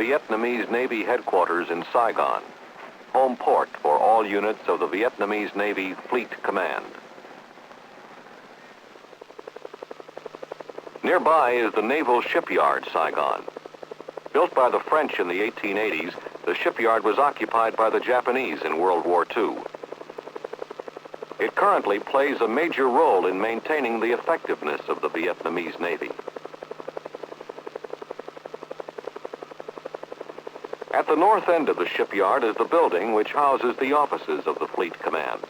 Vietnamese Navy headquarters in Saigon, home port for all units of the Vietnamese Navy Fleet Command. Nearby is the naval shipyard Saigon. Built by the French in the 1880s, the shipyard was occupied by the Japanese in World War II. It currently plays a major role in maintaining the effectiveness of the Vietnamese Navy. At the north end of the shipyard is the building which houses the offices of the Fleet Command.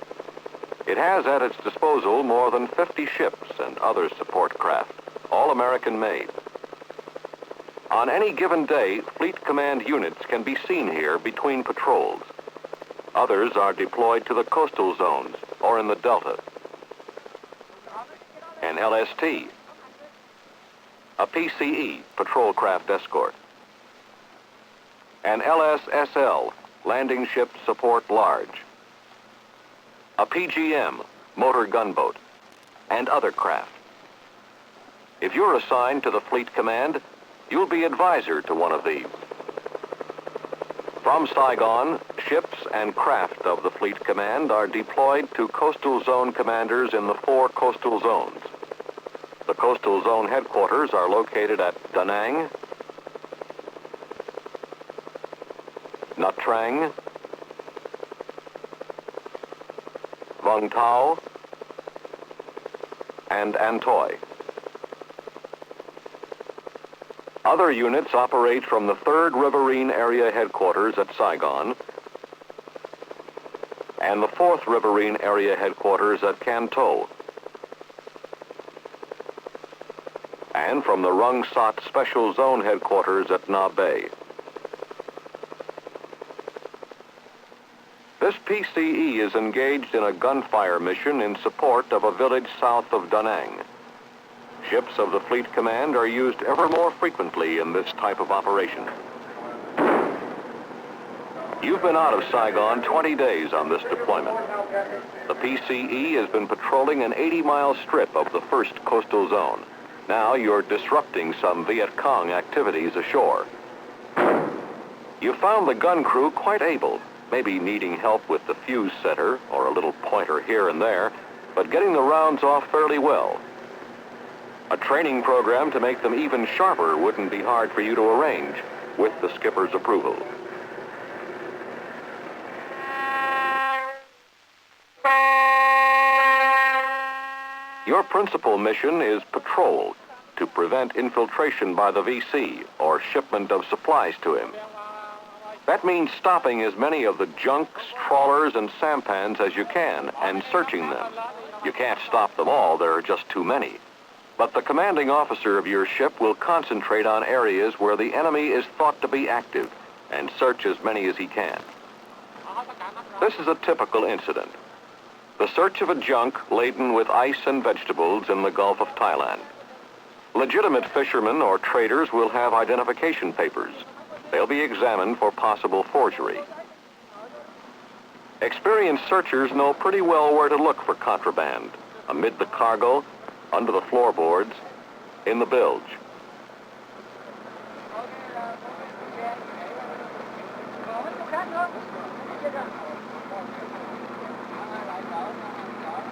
It has at its disposal more than 50 ships and other support craft, all American-made. On any given day, Fleet Command units can be seen here between patrols. Others are deployed to the coastal zones or in the Delta. An LST, a PCE, Patrol Craft Escort, an LSSL, Landing Ship Support Large, a PGM, Motor Gunboat, and other craft. If you're assigned to the Fleet Command, you'll be advisor to one of these. From Saigon, ships and craft of the Fleet Command are deployed to coastal zone commanders in the 4 coastal zones. The coastal zone headquarters are located at Da Nang, Nha Trang, Vung Tau, and An Thoi. Other units operate from the 3rd Riverine Area Headquarters at Saigon and the 4th Riverine Area Headquarters at An Thoi, and from the Rung Sat Special Zone Headquarters at Nha Bay. This PCE is engaged in a gunfire mission in support of a village south of Da Nang. Ships of the Fleet Command are used ever more frequently in this type of operation. You've been out of Saigon 20 days on this deployment. The PCE has been patrolling an 80-mile strip of the 1st coastal zone. Now you're disrupting some Viet Cong activities ashore. You found the gun crew quite able, maybe needing help with the fuse setter or a little pointer here and there, but getting the rounds off fairly well. A training program to make them even sharper wouldn't be hard for you to arrange with the skipper's approval. Your principal mission is patrol, to prevent infiltration by the VC or shipment of supplies to him. That means stopping as many of the junks, trawlers, and sampans as you can and searching them. You can't stop them all, there are just too many. But the commanding officer of your ship will concentrate on areas where the enemy is thought to be active and search as many as he can. This is a typical incident. The search of a junk laden with ice and vegetables in the Gulf of Thailand. Legitimate fishermen or traders will have identification papers. They'll be examined for possible forgery. Experienced searchers know pretty well where to look for contraband, amid the cargo, under the floorboards, in the bilge.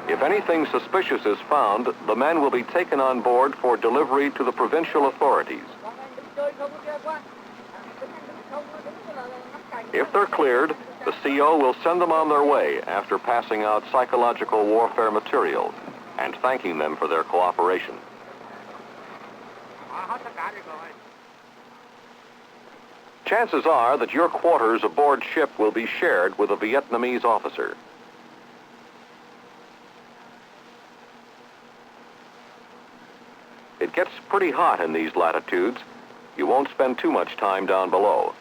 If anything suspicious is found, the men will be taken on board for delivery to the provincial authorities. If they're cleared, the CO will send them on their way after passing out psychological warfare material and thanking them for their cooperation. Chances are that your quarters aboard ship will be shared with a Vietnamese officer. It gets pretty hot in these latitudes. You won't spend too much time down below.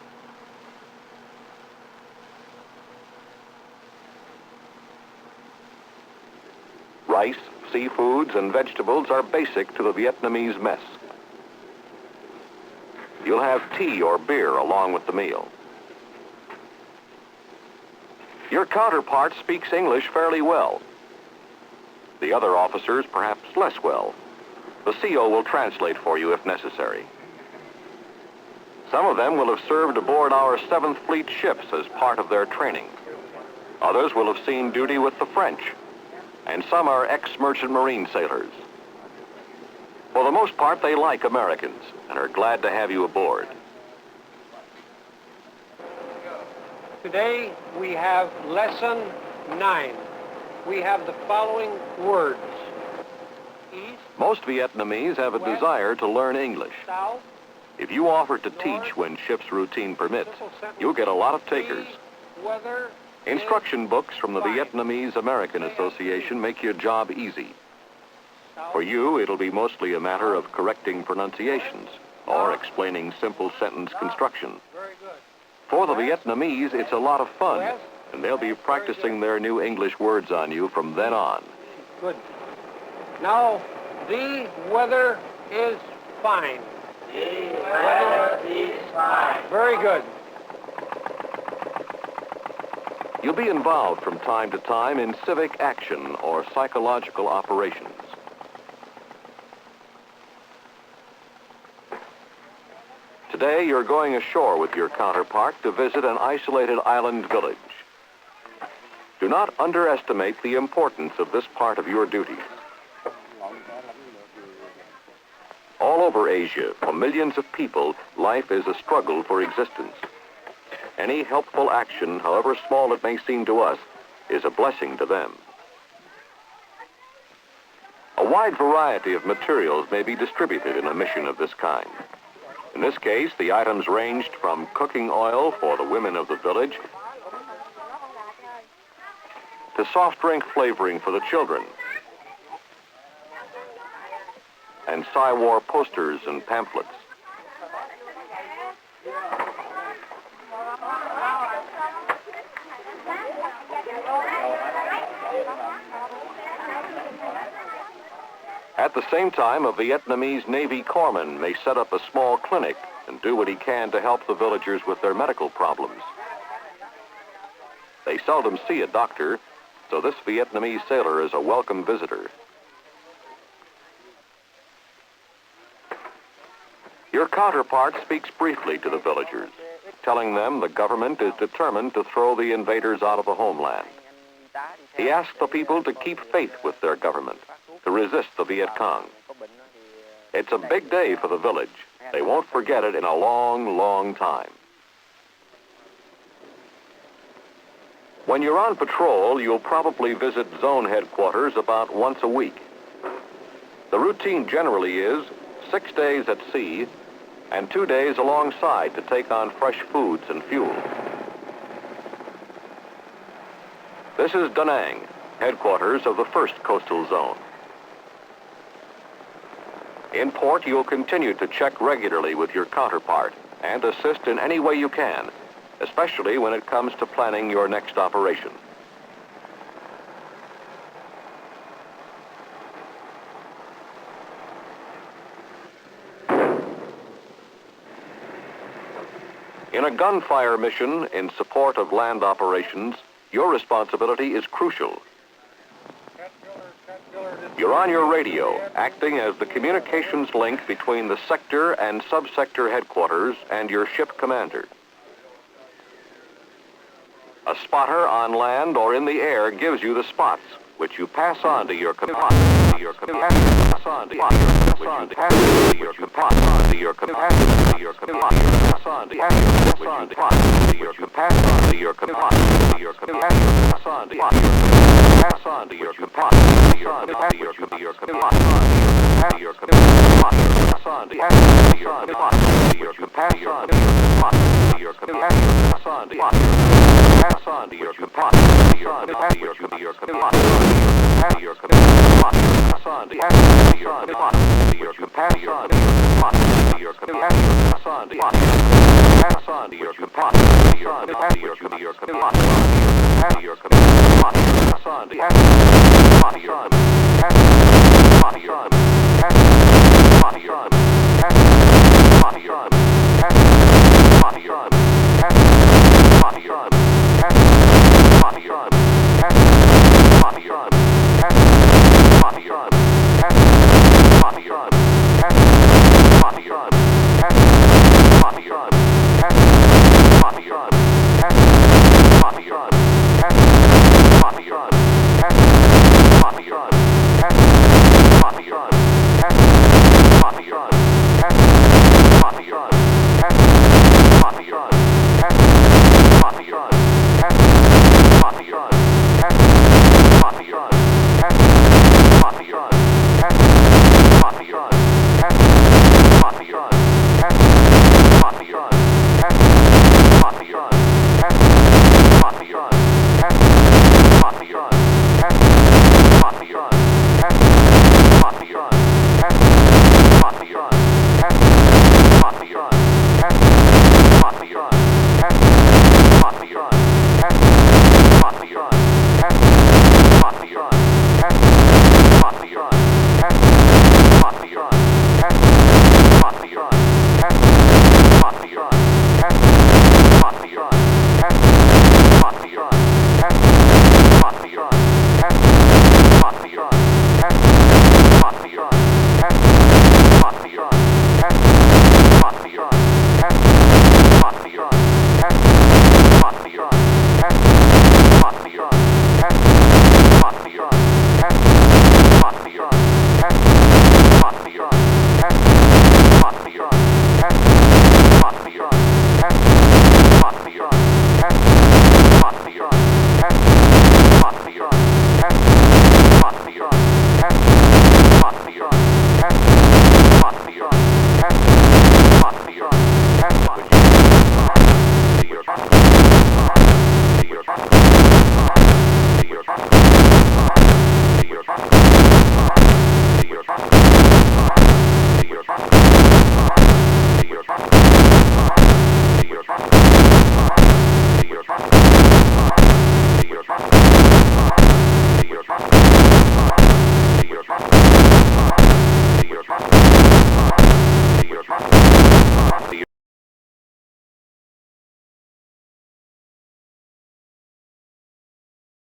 Rice, seafoods, and vegetables are basic to the Vietnamese mess. You'll have tea or beer along with the meal. Your counterpart speaks English fairly well. The other officers perhaps less well. The CO will translate for you if necessary. Some of them will have served aboard our 7th Fleet ships as part of their training. Others will have seen duty with the French, and some are ex-merchant marine sailors. For the most part, they like Americans and are glad to have you aboard. Today we have lesson 9. We have the following words. East, Most Vietnamese have a West, desire to learn English. south, If you offer to teach when ship's routine permits, you'll get a lot of takers. weather, Instruction books from the Vietnamese American Association make your job easy. For you, it'll be mostly a matter of correcting pronunciations or explaining simple sentence construction. very good. For the Vietnamese, it's a lot of fun, and they'll be practicing their new English words on you from then on. Good. Now, the weather is fine. The weather is fine. Very good. You'll be involved from time to time in civic action or psychological operations. Today, you're going ashore with your counterpart to visit an isolated island village. Do not underestimate the importance of this part of your duty. All over Asia, for millions of people, life is a struggle for existence. Any helpful action, however small it may seem to us, is a blessing to them. A wide variety of materials may be distributed in a mission of this kind. In this case, the items ranged from cooking oil for the women of the village to soft drink flavoring for the children, and Psy-War posters and pamphlets. At the same time, a Vietnamese Navy corpsman may set up a small clinic and do what he can to help the villagers with their medical problems. They seldom see a doctor, so this Vietnamese sailor is a welcome visitor. Your counterpart speaks briefly to the villagers, telling them the government is determined to throw the invaders out of the homeland. He asks the people to keep faith with their government, to resist the Viet Cong. It's a big day for the village. They won't forget it in a long, long time. When you're on patrol, you'll probably visit zone headquarters about once a week. The routine generally is 6 days at sea and 2 days alongside to take on fresh foods and fuel. This is Da Nang, headquarters of the 1st Coastal Zone. In port, you'll continue to check regularly with your counterpart and assist in any way you can, especially when it comes to planning your next operation. In a gunfire mission in support of land operations, your responsibility is crucial. You're on your radio, acting as the communications link between the sector and subsector headquarters and your ship commander. A spotter on land or in the air gives you the spots, which you pass on to your companion. Officer.